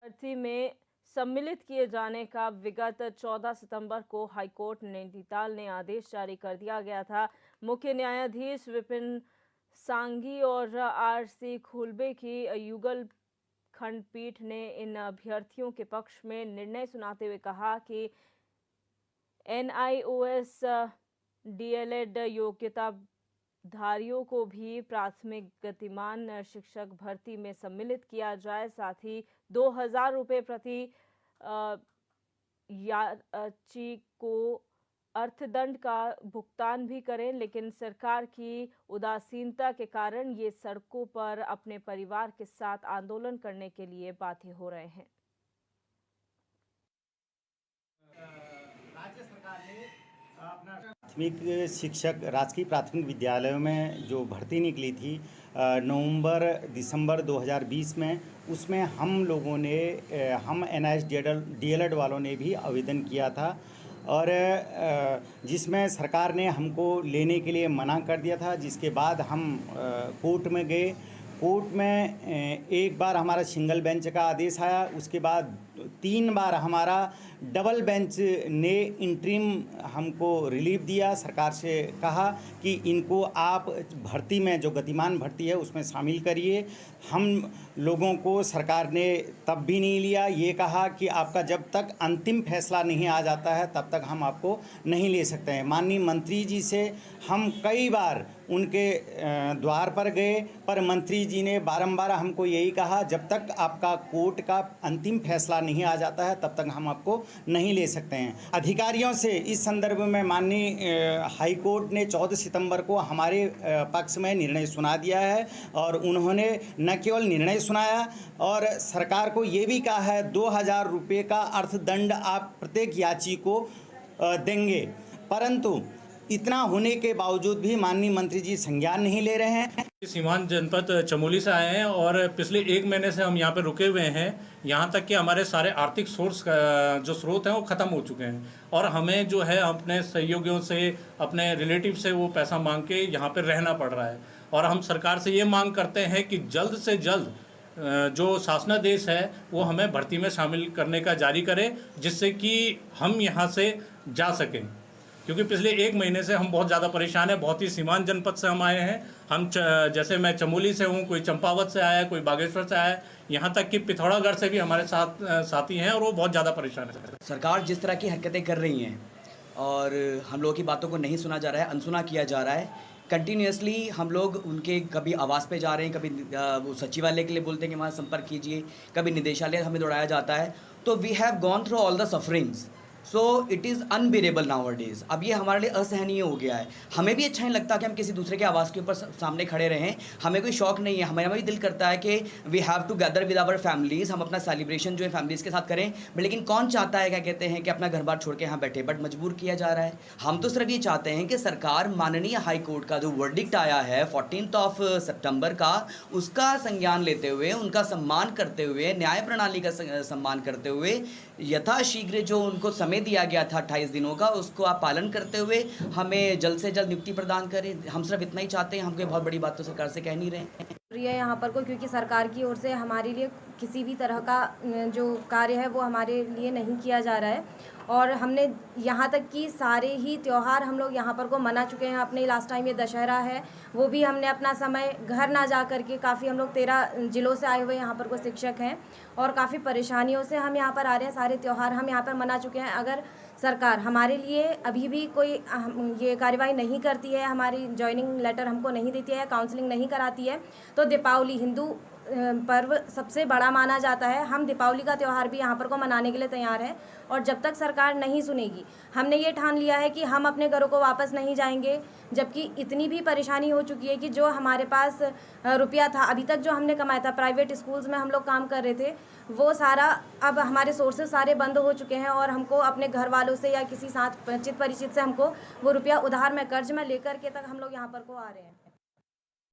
भर्ती में सम्मिलित किए जाने का विगत 14 सितंबर को हाईकोर्ट नैनीताल ने आदेश जारी कर दिया गया था। मुख्य न्यायाधीश विपिन सांघी और आर.सी. खुल्बे की युगल खंडपीठ ने इन अभ्यर्थियों के पक्ष में निर्णय सुनाते हुए कहा कि NIOS DLED योग्यताधारियों को भी प्राथमिक गतिमान शिक्षक भर्ती में सम्मिलित किया जाए। साथ ही 2000 रुपये प्रति याची को अर्थदंड का भुगतान भी करें, लेकिन सरकार की उदासीनता के कारण ये सड़कों पर अपने परिवार के साथ आंदोलन करने के लिए बाध्य हो रहे हैं। राज्य सरकार ने प्राथमिक शिक्षक राजकीय प्राथमिक विद्यालयों में जो भर्ती निकली थी नवंबर दिसंबर 2020 में, उसमें हम लोगों ने हम NIOS DLED वालों ने भी आवेदन किया था और जिसमें सरकार ने हमको लेने के लिए मना कर दिया था। जिसके बाद हम कोर्ट में गए। कोर्ट में एक बार हमारा सिंगल बेंच का आदेश आया, उसके बाद 3 बार हमारा डबल बेंच ने इंटरिम हमको रिलीफ दिया। सरकार से कहा कि इनको आप भर्ती में जो गतिमान भर्ती है उसमें शामिल करिए। हम लोगों को सरकार ने तब भी नहीं लिया। ये कहा कि आपका जब तक अंतिम फैसला नहीं आ जाता है तब तक हम आपको नहीं ले सकते हैं। माननीय मंत्री जी से हम कई बार उनके द्वार पर गए, पर मंत्री जी ने बारंबार हमको यही कहा जब तक आपका कोर्ट का अंतिम फैसला नहीं आ जाता है तब तक हम आपको नहीं ले सकते हैं। अधिकारियों से इस संदर्भ में माननीय हाई कोर्ट ने 14 सितंबर को हमारे पक्ष में निर्णय सुना दिया है और उन्होंने न केवल निर्णय सुनाया और सरकार को ये भी कहा है 2000 रुपये का अर्थदंड आप प्रत्येक याची को देंगे, परंतु इतना होने के बावजूद भी माननीय मंत्री जी संज्ञान नहीं ले रहे हैं। सीमांत जनपद चमोली से आए हैं और पिछले 1 महीने से हम यहाँ पे रुके हुए हैं। यहाँ तक कि हमारे सारे आर्थिक सोर्स जो स्रोत हैं वो ख़त्म हो चुके हैं और हमें जो है अपने सहयोगियों से, अपने रिलेटिव से वो पैसा मांग के यहाँ पे रहना पड़ रहा है। और हम सरकार से ये मांग करते हैं कि जल्द से जल्द जो शासनादेश है वो हमें भर्ती में शामिल करने का जारी करे, जिससे कि हम यहाँ से जा सकें। क्योंकि पिछले 1 महीने से हम बहुत ज़्यादा परेशान हैं। बहुत ही सीमांत जनपद से हम आए हैं। हम जैसे मैं चमोली से हूँ, कोई चंपावत से आया है, कोई बागेश्वर से आया है, यहाँ तक कि पिथौरागढ़ से भी हमारे साथ साथी हैं और वो बहुत ज़्यादा परेशान है। सरकार जिस तरह की हरकतें कर रही हैं और हम लोगों की बातों को नहीं सुना जा रहा है, अनसुना किया जा रहा है। कंटिन्यूसली हम लोग उनके कभी आवास पे जा रहे हैं, कभी वो सचिवालय के लिए बोलते हैं कि वहाँ संपर्क कीजिए, कभी निदेशालय हमें दौड़ाया जाता है। तो we have gone through all the sufferings, so it is unbearable nowadays. अब ये हमारे लिए असहनीय हो गया है। हमें भी अच्छा नहीं लगता कि हम किसी दूसरे के आवास के ऊपर सामने खड़े रहें। हमें कोई शौक नहीं है। हमें भी दिल करता है कि we have to gather with our families, हम अपना सेलिब्रेशन जो है फैमिलीज़ के साथ करें। लेकिन कौन चाहता है, क्या कहते हैं, कि अपना घर बार छोड़ के यहाँ बैठे, बट मजबूर किया जा रहा है। हम तो सिर्फ ये चाहते हैं कि सरकार माननीय हाई कोर्ट का जो वर्डिक्ट आया है 14 सितंबर का, उसका संज्ञान लेते हुए, उनका सम्मान करते हुए, न्याय प्रणाली का सम्मान करते हुए, यथाशीघ्र जो उनको समय दिया गया था 28 दिनों का, उसको आप पालन करते हुए हमें जल्द से जल्द नियुक्ति प्रदान करें। हम सिर्फ इतना ही चाहते हैं। हम कोई बहुत बड़ी बात तो सरकार से कह नहीं रहे हैं। यहाँ पर को क्योंकि सरकार की ओर से हमारे लिए किसी भी तरह का जो कार्य है वो हमारे लिए नहीं किया जा रहा है और हमने यहाँ तक कि सारे ही त्यौहार हम लोग यहाँ पर को मना चुके हैं। अपने लास्ट टाइम ये दशहरा है, वो भी हमने अपना समय घर ना जा कर के, काफ़ी हम लोग 13 जिलों से आए हुए यहाँ पर को शिक्षक हैं और काफ़ी परेशानियों से हम यहाँ पर आ रहे हैं। सारे त्यौहार हम यहाँ पर मना चुके हैं। अगर सरकार हमारे लिए अभी भी कोई ये कार्रवाई नहीं करती है, हमारी जॉइनिंग लेटर हमको नहीं देती है, काउंसलिंग नहीं कराती है, तो दीपावली हिंदू पर्व सबसे बड़ा माना जाता है। हम दीपावली का त्यौहार भी यहाँ पर को मनाने के लिए तैयार हैं और जब तक सरकार नहीं सुनेगी, हमने ये ठान लिया है कि हम अपने घरों को वापस नहीं जाएंगे। जबकि इतनी भी परेशानी हो चुकी है कि जो हमारे पास रुपया था अभी तक जो हमने कमाया था, प्राइवेट स्कूल्स में हम लोग काम कर रहे थे, वो सारा अब हमारे सोर्सेज सारे बंद हो चुके हैं और हमको अपने घर वालों से या किसी साथ परिचित से हमको वो रुपया उधार में कर्ज में लेकर के तक हम लोग यहाँ पर को आ रहे हैं।